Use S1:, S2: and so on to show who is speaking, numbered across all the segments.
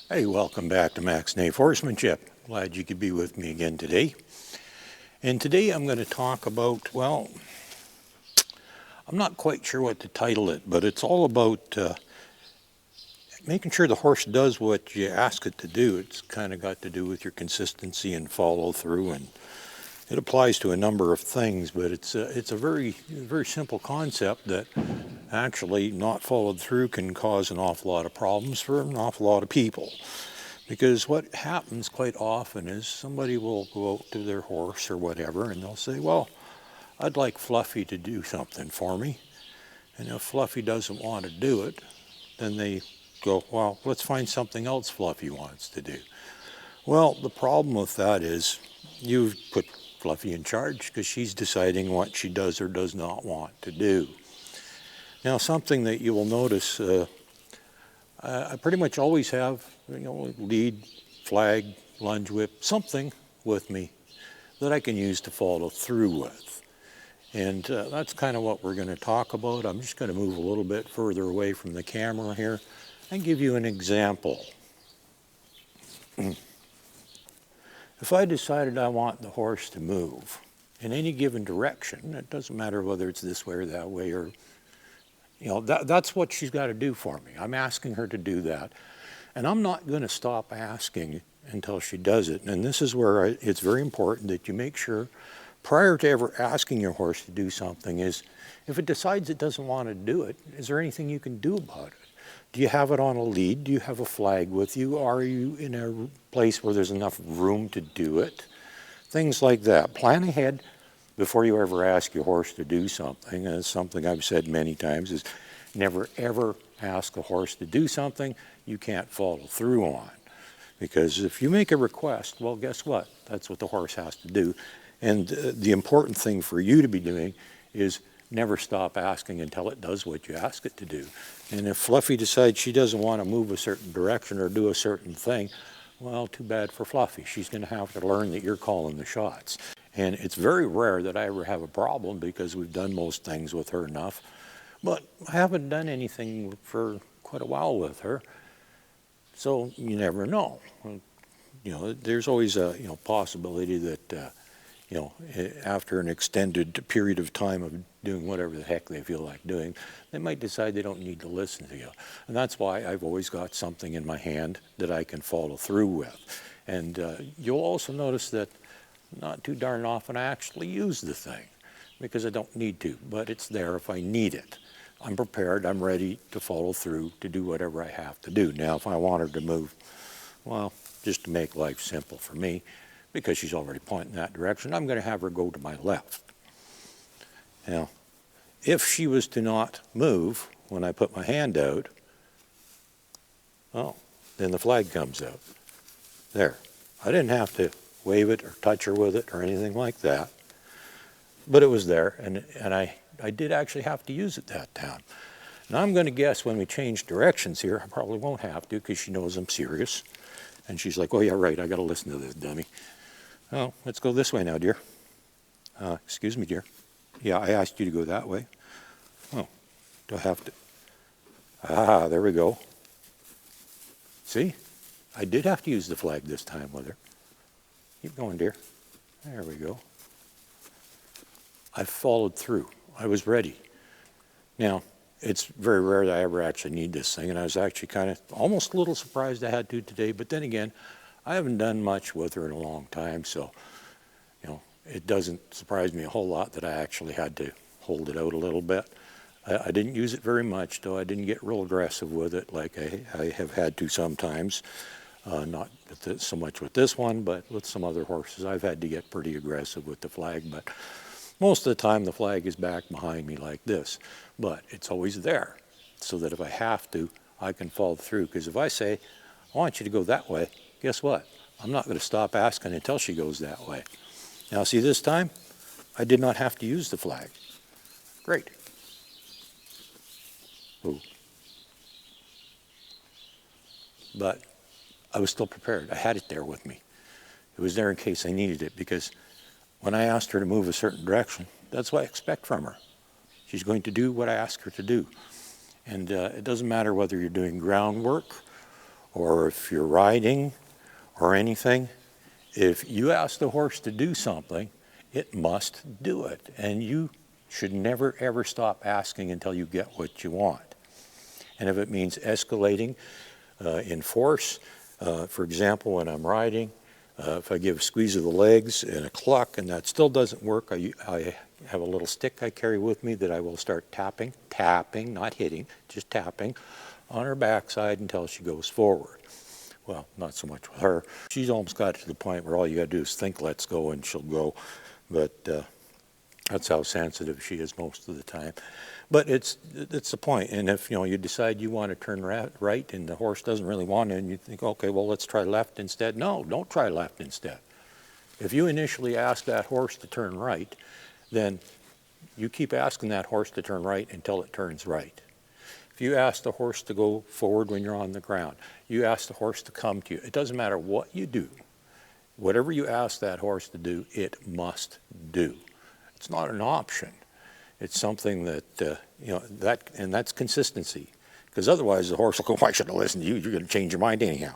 S1: Hey, welcome back to Max Nave Horsemanship. Glad you could be with me again today. And today I'm going to talk about, well, I'm not quite sure what to title it, but it's all about making sure the horse does what you ask it to do. It's kind of got to do with your consistency and follow through, and it applies to a number of things, but it's a very simple concept that actually not followed through can cause an awful lot of problems for an awful lot of people. Because what happens quite often is somebody will go out to their horse or whatever and they'll say, well, I'd like Fluffy to do something for me. And if Fluffy doesn't want to do it, then they go, well, let's find something else Fluffy wants to do. Well, the problem with that is you've put Fluffy in charge because she's deciding what she does or does not want to do. Now, something that you will notice, I pretty much always have, lead, flag, lunge whip, something with me that I can use to follow through with. And that's kind of what we're going to talk about. I'm just going to move a little bit further away from the camera here and give you an example. If I decided I want the horse to move in any given direction, it doesn't matter whether it's this way or that way, or that's what she's got to do for me. I'm asking her to do that. And I'm not going to stop asking until she does it. And this is where it's very important that you make sure, prior to ever asking your horse to do something, is if it decides it doesn't want to do it, is there anything you can do about it? Do you have it on a lead? Do you have a flag with you? Are you in a place where there's enough room to do it? Things like that. Plan ahead before you ever ask your horse to do something. And it's something I've said many times is never ever ask a horse to do something you can't follow through on. Because if you make a request, well, guess what? That's what the horse has to do. And the important thing for you to be doing is never stop asking until it does what you ask it to do. And if Fluffy decides she doesn't want to move a certain direction or do a certain thing, well, too bad for Fluffy. She's going to have to learn that you're calling the shots. And it's very rare that I ever have a problem because we've done most things with her enough. But I haven't done anything for quite a while with her. So you never know. There's always a possibility that after an extended period of time of doing whatever the heck they feel like doing, they might decide they don't need to listen to you. And that's why I've always got something in my hand that I can follow through with. And you'll also notice that not too darn often I actually use the thing because I don't need to, but it's there if I need it. I'm prepared, I'm ready to follow through to do whatever I have to do. Now, if I want her to move, well, just to make life simple for me, because she's already pointing that direction, I'm going to have her go to my left. Now, if she was to not move when I put my hand out, well, then the flag comes out. There. I didn't have to wave it or touch her with it or anything like that, but it was there, and I did actually have to use it that time. Now, I'm going to guess when we change directions here, I probably won't have to because she knows I'm serious. And she's like, oh, yeah, right, I got to listen to this dummy. Oh, let's go this way now, dear. Excuse me, dear. Yeah, I asked you to go that way. Oh, do I have to? Ah, there we go. See? I did have to use the flag this time with her. Keep going, dear. There we go. I followed through. I was ready. Now, it's very rare that I ever actually need this thing, and I was actually kind of almost a little surprised I had to today, but then again, I haven't done much with her in a long time, so it doesn't surprise me a whole lot that I actually had to hold it out a little bit. I didn't use it very much, though. I didn't get real aggressive with it like I have had to sometimes. Not so much with this one, but with some other horses. I've had to get pretty aggressive with the flag, but most of the time the flag is back behind me like this. But it's always there, so that if I have to, I can follow through. Because if I say, I want you to go that way, guess what? I'm not going to stop asking until she goes that way. Now, see, this time, I did not have to use the flag. Great. Ooh. But I was still prepared. I had it there with me. It was there in case I needed it, because when I asked her to move a certain direction, that's what I expect from her. She's going to do what I ask her to do. And it doesn't matter whether you're doing groundwork or if you're riding or anything, if you ask the horse to do something, it must do it. And you should never, ever stop asking until you get what you want. And if it means escalating in force, for example, when I'm riding, if I give a squeeze of the legs and a cluck and that still doesn't work, I have a little stick I carry with me that I will start tapping, not hitting, just tapping on her backside until she goes forward. Well, not so much with her. She's almost got to the point where all you got to do is think, let's go, and she'll go. But that's how sensitive she is most of the time. But it's the point. And if you decide you want to turn right and the horse doesn't really want to, and you think, okay, well, let's try left instead. No, don't try left instead. If you initially ask that horse to turn right, then you keep asking that horse to turn right until it turns right. If you ask the horse to go forward when you're on the ground, you ask the horse to come to you. It doesn't matter what you do. Whatever you ask that horse to do, it must do. It's not an option. It's something that, and that's consistency. Because otherwise the horse will go, why should I listen to you? You're going to change your mind anyhow.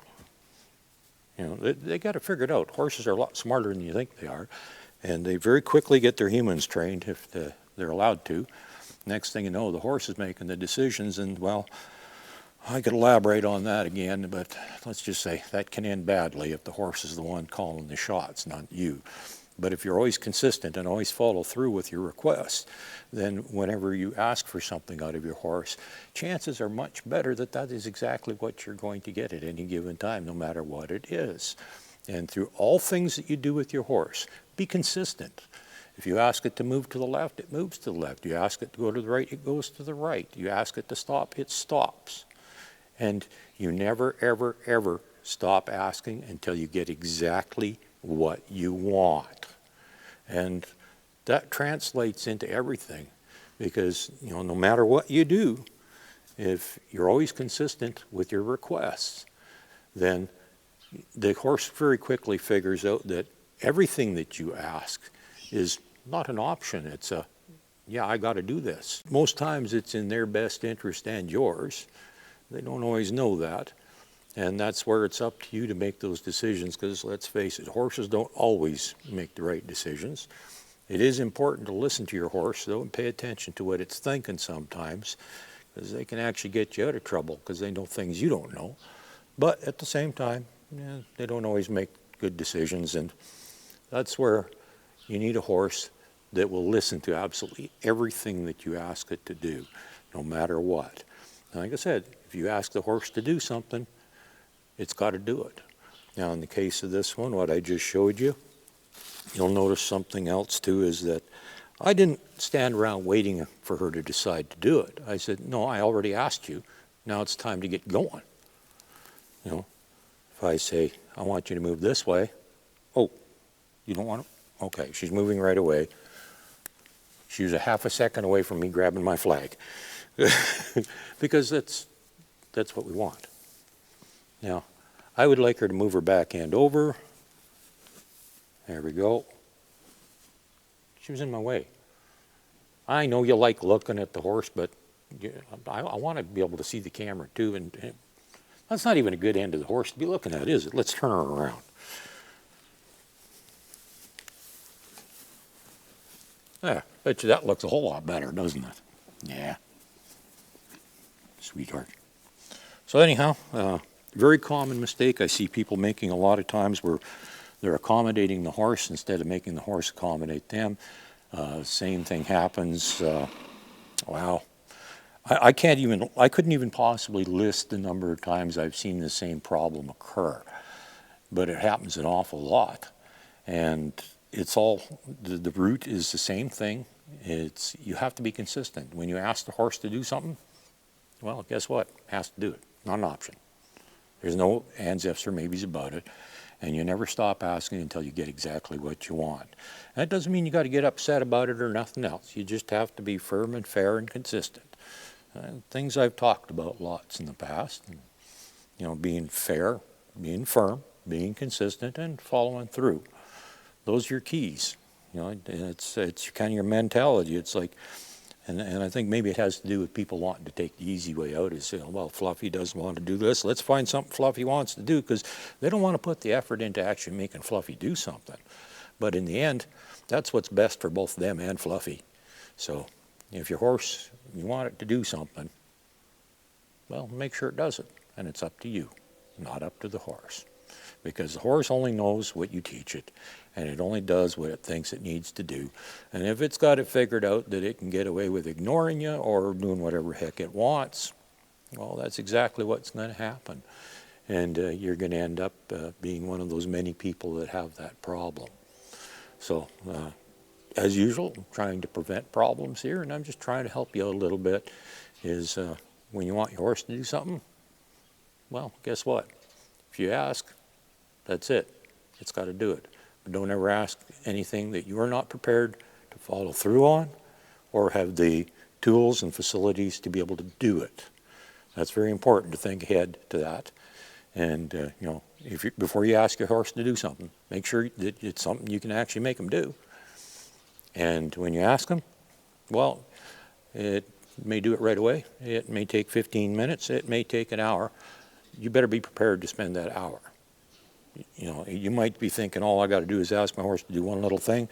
S1: They got to figure it out. Horses are a lot smarter than you think they are. And they very quickly get their humans trained if they're allowed to. Next thing you know, the horse is making the decisions, and well, I could elaborate on that again, but let's just say that can end badly if the horse is the one calling the shots, not you. But if you're always consistent and always follow through with your requests, then whenever you ask for something out of your horse, chances are much better that that is exactly what you're going to get at any given time, no matter what it is. And through all things that you do with your horse, be consistent. If you ask it to move to the left, it moves to the left. You ask it to go to the right, it goes to the right. You ask it to stop, it stops. And you never, ever, ever stop asking until you get exactly what you want. And that translates into everything, because no matter what you do, if you're always consistent with your requests, then the horse very quickly figures out that everything that you ask is not an option. It's yeah, I got to do this. Most times it's in their best interest and yours. They don't always know that. And that's where it's up to you to make those decisions, because let's face it, horses don't always make the right decisions. It is important to listen to your horse, though, and pay attention to what it's thinking sometimes, because they can actually get you out of trouble because they know things you don't know. But at the same time, they don't always make good decisions, and that's where you need a horse that will listen to absolutely everything that you ask it to do, no matter what. And like I said, if you ask the horse to do something, it's got to do it. Now, in the case of this one, what I just showed you, you'll notice something else too, is that I didn't stand around waiting for her to decide to do it. I said, no, I already asked you. Now it's time to get going. If I say, I want you to move this way, oh, you don't want to? Okay, she's moving right away. She was a half a second away from me grabbing my flag. Because that's what we want. Now, I would like her to move her back end over. There we go. She was in my way. I know you like looking at the horse, but I want to be able to see the camera too. And that's not even a good end of the horse to be looking at, is it? Let's turn her around. Yeah, bet you that looks a whole lot better, doesn't it? Yeah. Sweetheart. So anyhow, very common mistake I see people making a lot of times, where they're accommodating the horse instead of making the horse accommodate them. Same thing happens. Wow. I couldn't even possibly list the number of times I've seen the same problem occur, but it happens an awful lot. And it's all, the root is the same thing. You have to be consistent. When you ask the horse to do something, well, guess what? It has to do it. Not an option. There's no ands, ifs, or maybes about it. And you never stop asking until you get exactly what you want. That doesn't mean you got to get upset about it or nothing else. You just have to be firm and fair and consistent. Things I've talked about lots in the past. And, being fair, being firm, being consistent, and following through. Those are your keys. It's kind of your mentality. It's like, And I think maybe it has to do with people wanting to take the easy way out. Is, well, Fluffy doesn't want to do this. Let's find something Fluffy wants to do, because they don't want to put the effort into actually making Fluffy do something. But in the end, that's what's best for both them and Fluffy. So if your horse, you want it to do something, well, make sure it does it. And it's up to you, not up to the horse. Because the horse only knows what you teach it, and it only does what it thinks it needs to do. And if it's got it figured out that it can get away with ignoring you or doing whatever heck it wants, well, that's exactly what's going to happen. And you're going to end up being one of those many people that have that problem. So, as usual, I'm trying to prevent problems here, and I'm just trying to help you out a little bit, is when you want your horse to do something, well, guess what? If you ask, that's it. It's got to do it. But don't ever ask anything that you are not prepared to follow through on or have the tools and facilities to be able to do it. That's very important to think ahead to that. And, before you ask your horse to do something, make sure that it's something you can actually make them do. And when you ask them, well, it may do it right away. It may take 15 minutes. It may take an hour. You better be prepared to spend that hour. You might be thinking, all I got to do is ask my horse to do one little thing.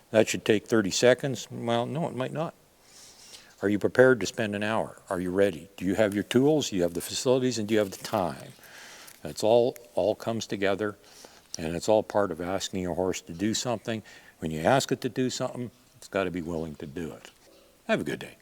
S1: That should take 30 seconds. Well, no, it might not. Are you prepared to spend an hour? Are you ready? Do you have your tools? Do you have the facilities? And do you have the time? That's all comes together, and it's all part of asking your horse to do something. When you ask it to do something, it's got to be willing to do it. Have a good day.